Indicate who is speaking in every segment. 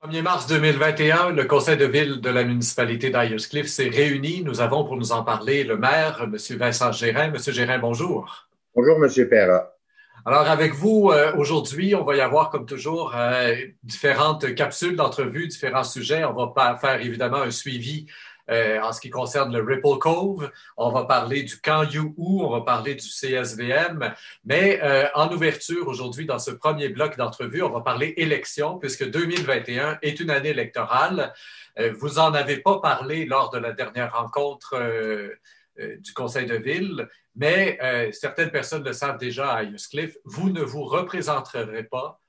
Speaker 1: 1er mars 2021, le conseil de ville de la municipalité d'Ayerscliff s'est réuni. Nous avons pour nous en parler le maire, M. Vincent Gérin. Monsieur Gérin, bonjour.
Speaker 2: Bonjour, Monsieur Perra.
Speaker 1: Alors, avec vous, aujourd'hui, on va y avoir, comme toujours, différentes capsules d'entrevues, différents sujets. On va pas faire, évidemment, un suivi en ce qui concerne le Ripple Cove. On va parler du camp You, on va parler du CSVM. Mais en ouverture, aujourd'hui, dans ce premier bloc d'entrevues, on va parler élections, puisque 2021 est une année électorale. Vous en avez pas parlé lors de la dernière rencontre du conseil de ville, mais certaines personnes le savent déjà à Ayerscliff, vous ne vous représenterez pas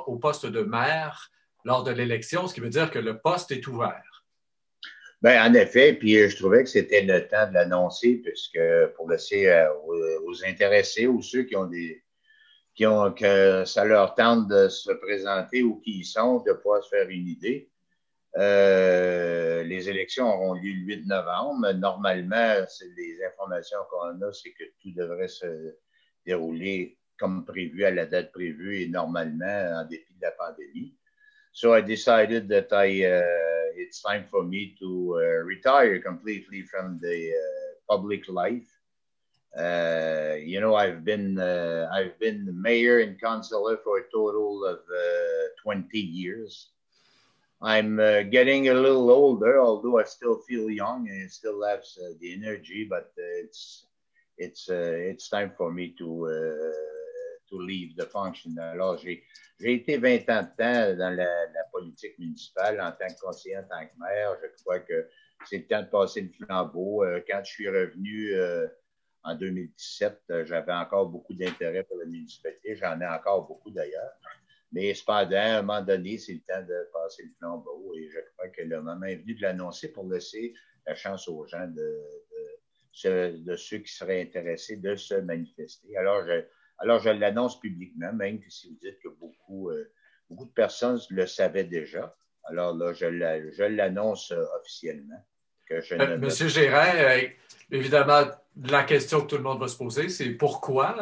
Speaker 1: au poste de maire lors de l'élection, ce qui veut dire que le poste est ouvert.
Speaker 2: Ben, en effet, puis je trouvais que c'était le temps de l'annoncer, puisque pour laisser aux intéressés ou ceux que ça leur tente de se présenter ou qui y sont, de pouvoir se faire une idée. Les élections auront lieu le 8 novembre. Normalement, les informations qu'on a, c'est que tout devrait se dérouler comme prévu, à la date prévue et normalement, en dépit de la pandémie. So I decided that it's time for me to retire completely from the public life. I've been mayor and councillor for a total of 20 years. I'm getting a little older, although I still feel young and still have the energy. But it's time for me to leave the function. Alors, j'ai été 20 ans de temps dans la politique municipale en tant que conseiller, en tant que maire. Je crois que c'est le temps de passer le flambeau. Quand je suis revenu en 2017, j'avais encore beaucoup d'intérêt pour la municipalité. J'en ai encore beaucoup d'ailleurs. Mais cependant, à un moment donné, c'est le temps de passer le flambeau et je crois que le moment est venu de l'annoncer pour laisser la chance aux gens de ceux qui seraient intéressés de se manifester. Alors je l'annonce publiquement, même si vous dites que beaucoup de personnes le savaient déjà. Alors là, je l'annonce officiellement. Que je ne
Speaker 1: Monsieur Gérin, évidemment, la question que tout le monde va se poser, c'est pourquoi?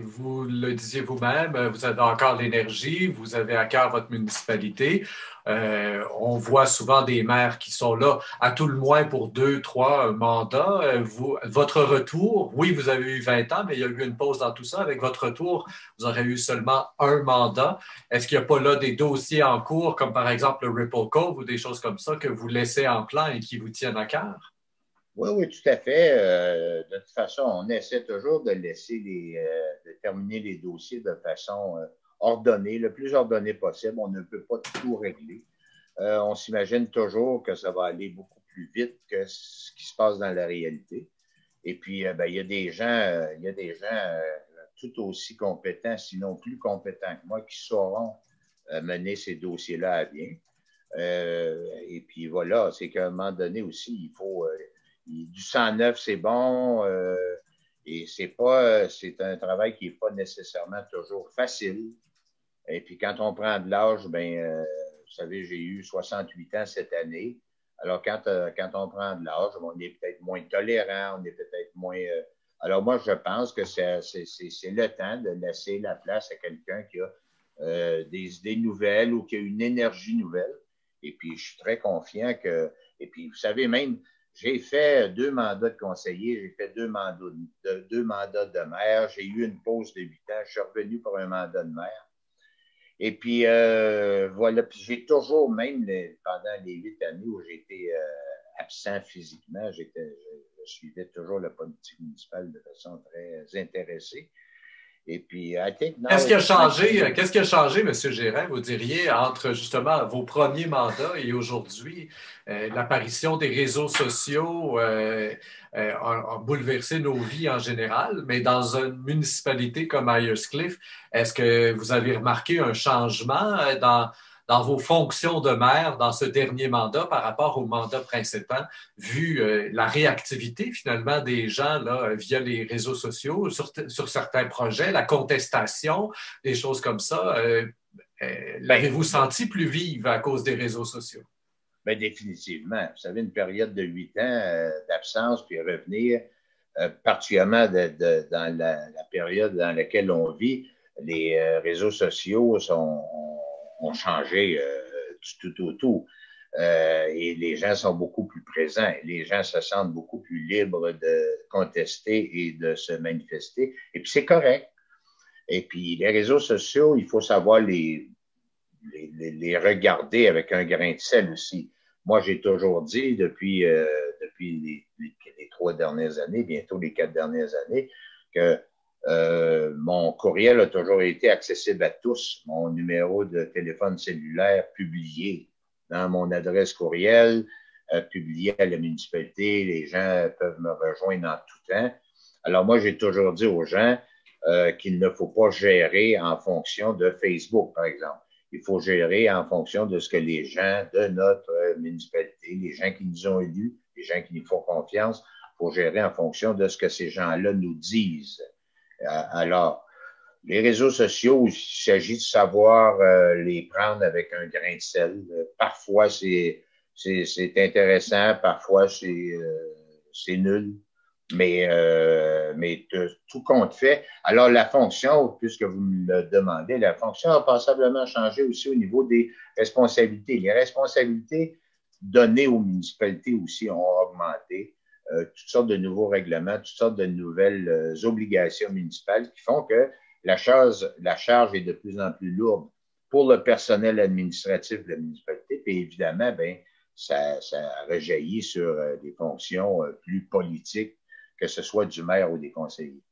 Speaker 1: Vous le disiez vous-même, vous avez encore l'énergie, vous avez à cœur votre municipalité. On voit souvent des maires qui sont là, à tout le moins pour 2, 3 mandats. Votre retour, oui, vous avez eu 20 ans, mais il y a eu une pause dans tout ça. Avec votre retour, vous aurez eu seulement un mandat. Est-ce qu'il n'y a pas là des dossiers en cours, comme par exemple le Ripple Cove ou des choses comme ça, que vous laissez en plan et qui vous tiennent à cœur?
Speaker 2: Oui, tout à fait. De toute façon, on essaie toujours de de terminer les dossiers de façon ordonnée, le plus ordonnée possible. On ne peut pas tout régler. On s'imagine toujours que ça va aller beaucoup plus vite que ce qui se passe dans la réalité. Et puis, il y a des gens tout aussi compétents, sinon plus compétents que moi, qui sauront mener ces dossiers-là à bien. Et puis voilà, c'est qu'à un moment donné aussi, il faut du 109, c'est bon. Et c'est un travail qui n'est pas nécessairement toujours facile. Et puis quand on prend de l'âge, vous savez, j'ai eu 68 ans cette année. Alors quand on prend de l'âge, on est peut-être moins tolérant, on est peut-être moins. Alors moi, je pense que c'est le temps de laisser la place à quelqu'un qui a des idées nouvelles ou qui a une énergie nouvelle. Et puis je suis très confiant que. Et puis vous savez même. J'ai fait 2 mandats de conseiller, j'ai fait 2 mandats de maire, j'ai eu une pause de 8 ans, je suis revenu pour un mandat de maire. Et puis, voilà, puis j'ai toujours, même pendant les 8 années où j'étais absent physiquement, je suivais toujours la politique municipale de façon très intéressée. Et puis,
Speaker 1: Qu'est-ce qui a changé, M. Gérin, vous diriez, entre justement vos premiers mandats et aujourd'hui? L'apparition des réseaux sociaux a bouleversé nos vies en général, mais dans une municipalité comme Ayerscliff, est-ce que vous avez remarqué un changement dans vos fonctions de maire dans ce dernier mandat par rapport au mandat précédent, vu la réactivité finalement des gens là, via les réseaux sociaux sur certains projets, la contestation, des choses comme ça? L'avez-vous senti plus vive à cause des réseaux sociaux?
Speaker 2: Bien, définitivement. Vous savez, une période de 8 ans d'absence, puis revenir, particulièrement dans la période dans laquelle on vit, les réseaux sociaux ont changé du tout au tout. Et les gens sont beaucoup plus présents. Les gens se sentent beaucoup plus libres de contester et de se manifester. Et puis, c'est correct. Et puis, les réseaux sociaux, il faut savoir les regarder avec un grain de sel aussi. Moi, j'ai toujours dit depuis les 3 dernières années, bientôt les 4 dernières années, que mon courriel a toujours été accessible à tous. Mon numéro de téléphone cellulaire publié dans mon adresse courriel, publié à la municipalité. Les gens peuvent me rejoindre en tout temps. Alors moi, j'ai toujours dit aux gens qu'il ne faut pas gérer en fonction de Facebook, par exemple. Il faut gérer en fonction de ce que les gens de notre municipalité, les gens qui nous ont élus, les gens qui nous font confiance, il faut gérer en fonction de ce que ces gens-là nous disent. Alors, les réseaux sociaux, il s'agit de savoir les prendre avec un grain de sel. Parfois, c'est intéressant, parfois, c'est nul. Mais tout compte fait. Alors, la fonction, puisque vous me le demandez, la fonction a passablement changé aussi au niveau des responsabilités. Les responsabilités données aux municipalités aussi ont augmenté. Toutes sortes de nouveaux règlements, toutes sortes de nouvelles obligations municipales qui font que la charge est de plus en plus lourde pour le personnel administratif de la municipalité. Puis évidemment, ben, ça rejaillit sur des fonctions plus politiques, que ce soit du maire ou des conseillers.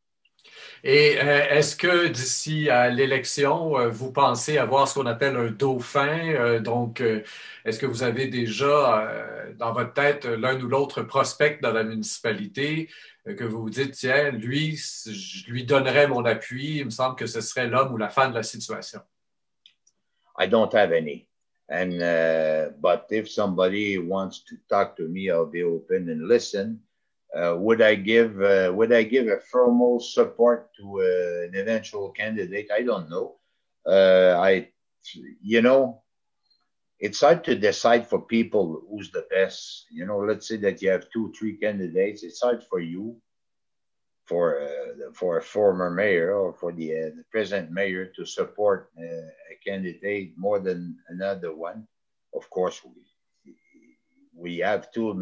Speaker 1: Et est-ce que d'ici à l'élection, vous pensez avoir ce qu'on appelle un dauphin? Donc, est-ce que vous avez déjà dans votre tête l'un ou l'autre prospect dans la municipalité que vous vous dites, tiens, lui, je lui donnerais mon appui, il me semble que ce serait l'homme ou la femme de la situation?
Speaker 2: I don't have any. And but if somebody wants to talk to me, I'll be open and listen. Would I give a formal support to an eventual candidate? I don't know. You know, it's hard to decide for people who's the best. You know, let's say that you have 2, 3 candidates. It's hard for you, for a former mayor or for the present mayor to support a candidate more than another one. Of course, we have to.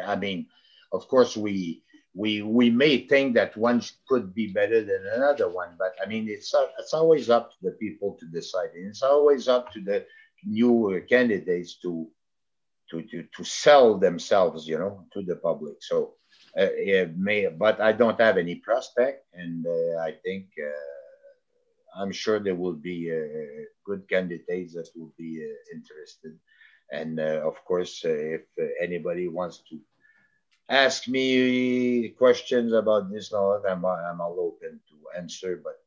Speaker 2: I mean, of course, we may think that one could be better than another one, but I mean, it's always up to the people to decide, and it's always up to the new candidates to sell themselves, you know, to the public. So. But I don't have any prospect, and I think I'm sure there will be good candidates that will be interested. And of course, if anybody wants to ask me questions about this, I'm all open to answer. But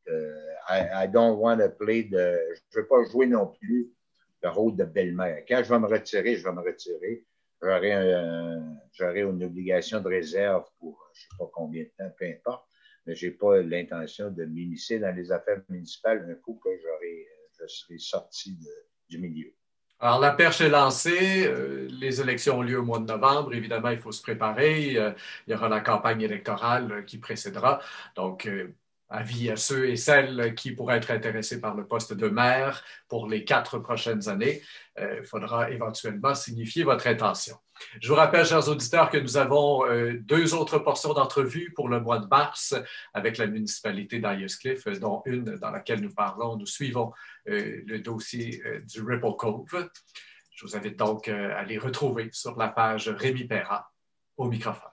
Speaker 2: I don't want to play je veux pas jouer non plus le rôle de belle-mère. Quand je vais me retirer, je vais me retirer. J'aurai une obligation de réserve pour je ne sais pas combien de temps, peu importe, mais je n'ai pas l'intention de m'immiscer dans les affaires municipales un coup que je serai sorti du milieu.
Speaker 1: Alors, la perche est lancée. Les élections ont lieu au mois de novembre. Évidemment, il faut se préparer. Il y aura la campagne électorale qui précédera. Donc, avis à ceux et celles qui pourraient être intéressés par le poste de maire pour les 4 prochaines années. Il faudra éventuellement signifier votre intention. Je vous rappelle, chers auditeurs, que nous avons 2 autres portions d'entrevue pour le mois de mars avec la municipalité d'Ayers-Cliff, dont une dans laquelle nous suivons le dossier du Ripple Cove. Je vous invite donc à les retrouver sur la page Rémi Perra au microphone.